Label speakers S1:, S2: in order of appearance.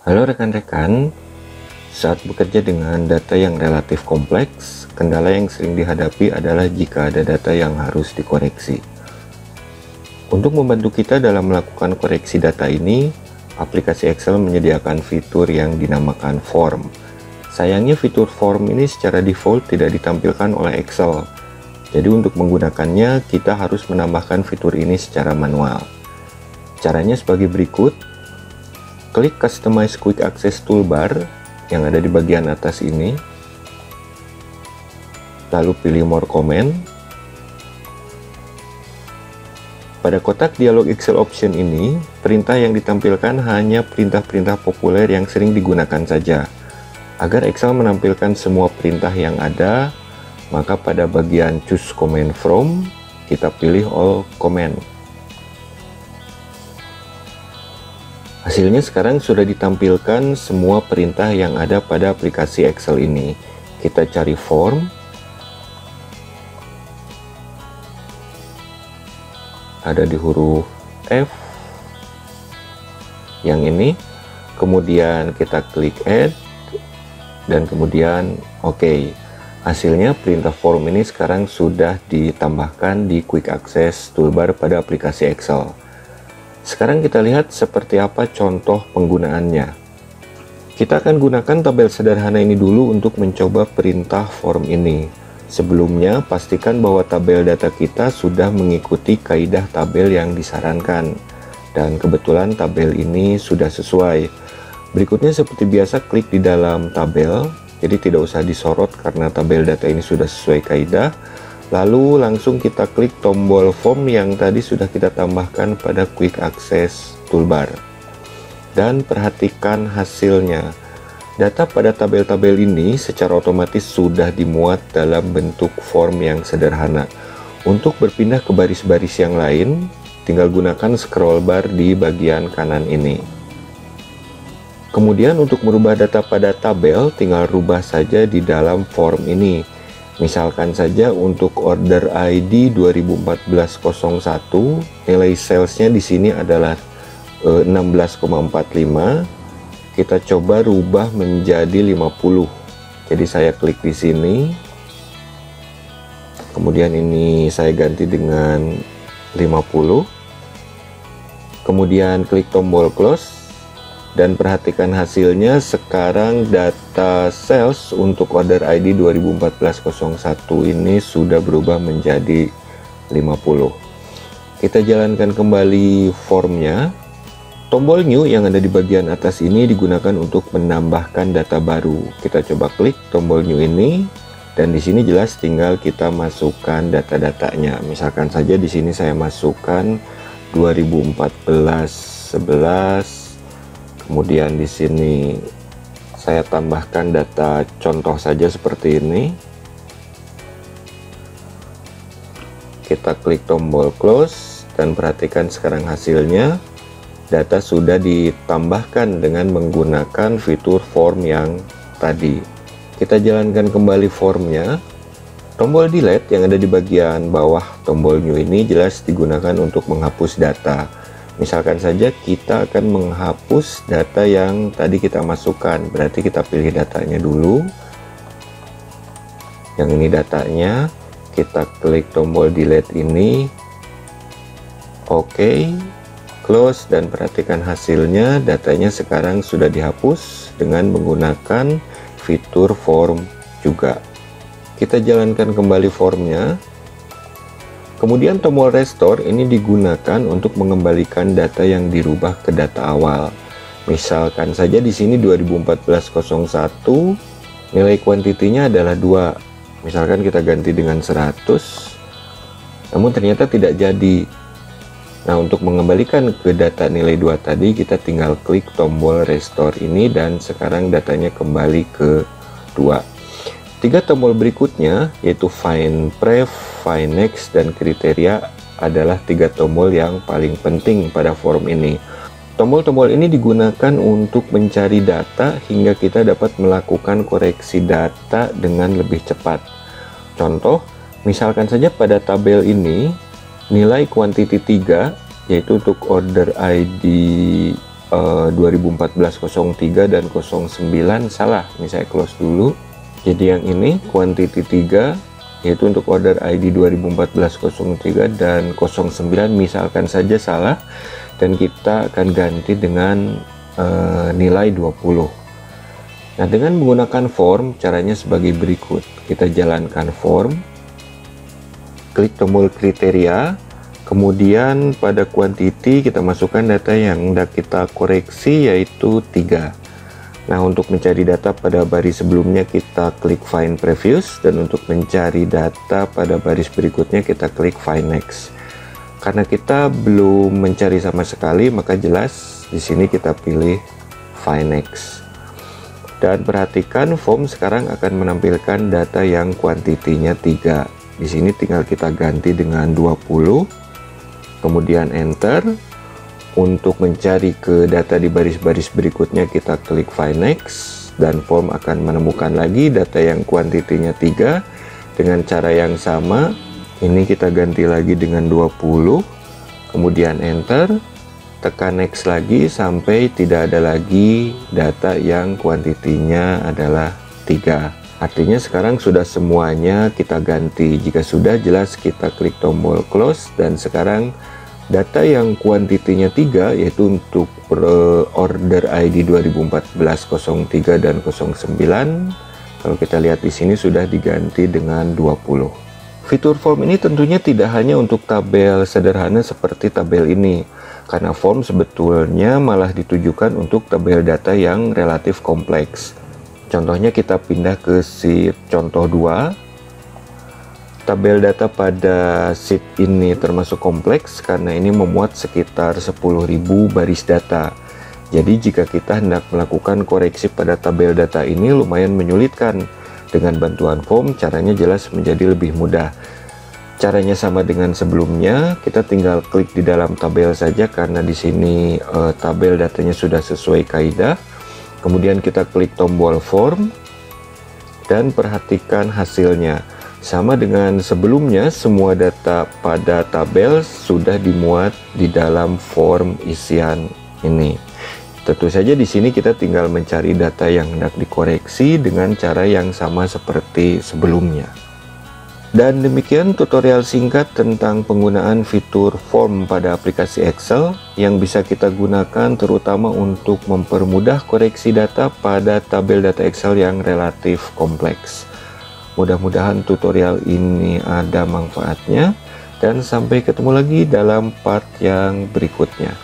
S1: Halo rekan-rekan, saat bekerja dengan data yang relatif kompleks, kendala yang sering dihadapi adalah jika ada data yang harus dikoreksi. Untuk membantu kita dalam melakukan koreksi data ini, aplikasi Excel menyediakan fitur yang dinamakan form. Sayangnya fitur form ini secara default tidak ditampilkan oleh Excel. Jadi untuk menggunakannya, kita harus menambahkan fitur ini secara manual. Caranya sebagai berikut. Klik Customize Quick Access Toolbar yang ada di bagian atas ini. Lalu pilih More Comment. Pada kotak dialog Excel Option ini, perintah yang ditampilkan hanya perintah-perintah populer yang sering digunakan saja. Agar Excel menampilkan semua perintah yang ada, maka pada bagian Choose Command From, kita pilih All Command. Hasilnya sekarang sudah ditampilkan semua perintah yang ada pada aplikasi Excel ini. Kita cari form. Ada di huruf F. Yang ini. Kemudian kita klik Add. Dan kemudian OK. Hasilnya perintah form ini sekarang sudah ditambahkan di Quick Access Toolbar pada aplikasi Excel. Sekarang kita lihat seperti apa contoh penggunaannya. Kita akan gunakan tabel sederhana ini dulu untuk mencoba perintah form ini. Sebelumnya, pastikan bahwa tabel data kita sudah mengikuti kaidah tabel yang disarankan. Dan kebetulan tabel ini sudah sesuai. Berikutnya seperti biasa klik di dalam tabel. Jadi tidak usah disorot karena tabel data ini sudah sesuai kaidah. Lalu langsung kita klik tombol form yang tadi sudah kita tambahkan pada Quick Access Toolbar. Dan perhatikan hasilnya. Data pada tabel-tabel ini secara otomatis sudah dimuat dalam bentuk form yang sederhana. Untuk berpindah ke baris-baris yang lain, tinggal gunakan scroll bar di bagian kanan ini. Kemudian untuk merubah data pada tabel, tinggal rubah saja di dalam form ini. Misalkan saja untuk order ID 2014-01, nilai salesnya di sini adalah 16,45. Kita coba rubah menjadi 50. Jadi saya klik di sini. Kemudian ini saya ganti dengan 50. Kemudian klik tombol close. Dan perhatikan hasilnya, sekarang data sales untuk order ID 2014-01 ini sudah berubah menjadi 50. Kita jalankan kembali formnya. Tombol new yang ada di bagian atas ini digunakan untuk menambahkan data baru. Kita coba klik tombol new ini, dan di sini jelas tinggal kita masukkan data-datanya. Misalkan saja di sini saya masukkan 2014-11. Kemudian di sini saya tambahkan data contoh saja seperti ini. Kita klik tombol close dan perhatikan sekarang hasilnya. Data sudah ditambahkan dengan menggunakan fitur form yang tadi. Kita jalankan kembali formnya. Tombol delete yang ada di bagian bawah tombol new ini jelas digunakan untuk menghapus data. Misalkan saja kita akan menghapus data yang tadi kita masukkan, berarti kita pilih datanya dulu. Yang ini datanya, kita klik tombol delete ini. OK, close, dan perhatikan hasilnya, datanya sekarang sudah dihapus dengan menggunakan fitur form juga. Kita jalankan kembali formnya. Kemudian tombol restore ini digunakan untuk mengembalikan data yang dirubah ke data awal. Misalkan saja di sini 2014-01, nilai kuantitinya adalah 2. Misalkan kita ganti dengan 100, namun ternyata tidak jadi. Nah, untuk mengembalikan ke data nilai 2 tadi, kita tinggal klik tombol restore ini dan sekarang datanya kembali ke 2. 3 tombol berikutnya, yaitu Find Pref, Find Next, dan Kriteria adalah 3 tombol yang paling penting pada form ini. Tombol-tombol ini digunakan untuk mencari data hingga kita dapat melakukan koreksi data dengan lebih cepat. Contoh, misalkan saja pada tabel ini, nilai quantity 3, yaitu untuk order ID 2014-03 dan 09 salah, ini saya close dulu. Jadi yang ini quantity 3 yaitu untuk order ID 2014-03 dan 09 misalkan saja salah, dan kita akan ganti dengan nilai 20. Nah, dengan menggunakan form caranya sebagai berikut. Kita jalankan form, klik tombol kriteria, kemudian pada quantity kita masukkan data yang hendak kita koreksi yaitu 3. Nah, untuk mencari data pada baris sebelumnya kita klik find previous, dan untuk mencari data pada baris berikutnya kita klik find next. Karena kita belum mencari sama sekali, maka jelas di sini kita pilih find next. Dan perhatikan form sekarang akan menampilkan data yang kuantitinya 3. Di sini tinggal kita ganti dengan 20, kemudian enter. Untuk mencari ke data di baris-baris berikutnya kita klik find next, dan form akan menemukan lagi data yang kuantitinya 3 dengan cara yang sama. Ini kita ganti lagi dengan 20, kemudian enter, tekan next lagi sampai tidak ada lagi data yang kuantitinya adalah 3. Artinya sekarang sudah semuanya kita ganti. Jika sudah, jelas kita klik tombol close, dan sekarang data yang kuantitinya 3 yaitu untuk order ID 2014-03 dan 09, kalau kita lihat di sini sudah diganti dengan 20. Fitur form ini tentunya tidak hanya untuk tabel sederhana seperti tabel ini, karena form sebetulnya malah ditujukan untuk tabel data yang relatif kompleks. Contohnya kita pindah ke sheet contoh 2. Tabel data pada sheet ini termasuk kompleks karena ini memuat sekitar 10.000 baris data. Jadi jika kita hendak melakukan koreksi pada tabel data ini lumayan menyulitkan. Dengan bantuan form caranya jelas menjadi lebih mudah. Caranya sama dengan sebelumnya, kita tinggal klik di dalam tabel saja karena di sini tabel datanya sudah sesuai kaidah. Kemudian kita klik tombol form dan perhatikan hasilnya. Sama dengan sebelumnya, semua data pada tabel sudah dimuat di dalam form isian ini. Tentu saja di sini kita tinggal mencari data yang hendak dikoreksi dengan cara yang sama seperti sebelumnya. Dan demikian tutorial singkat tentang penggunaan fitur form pada aplikasi Excel yang bisa kita gunakan terutama untuk mempermudah koreksi data pada tabel data Excel yang relatif kompleks. Mudah-mudahan tutorial ini ada manfaatnya, dan sampai ketemu lagi dalam part yang berikutnya.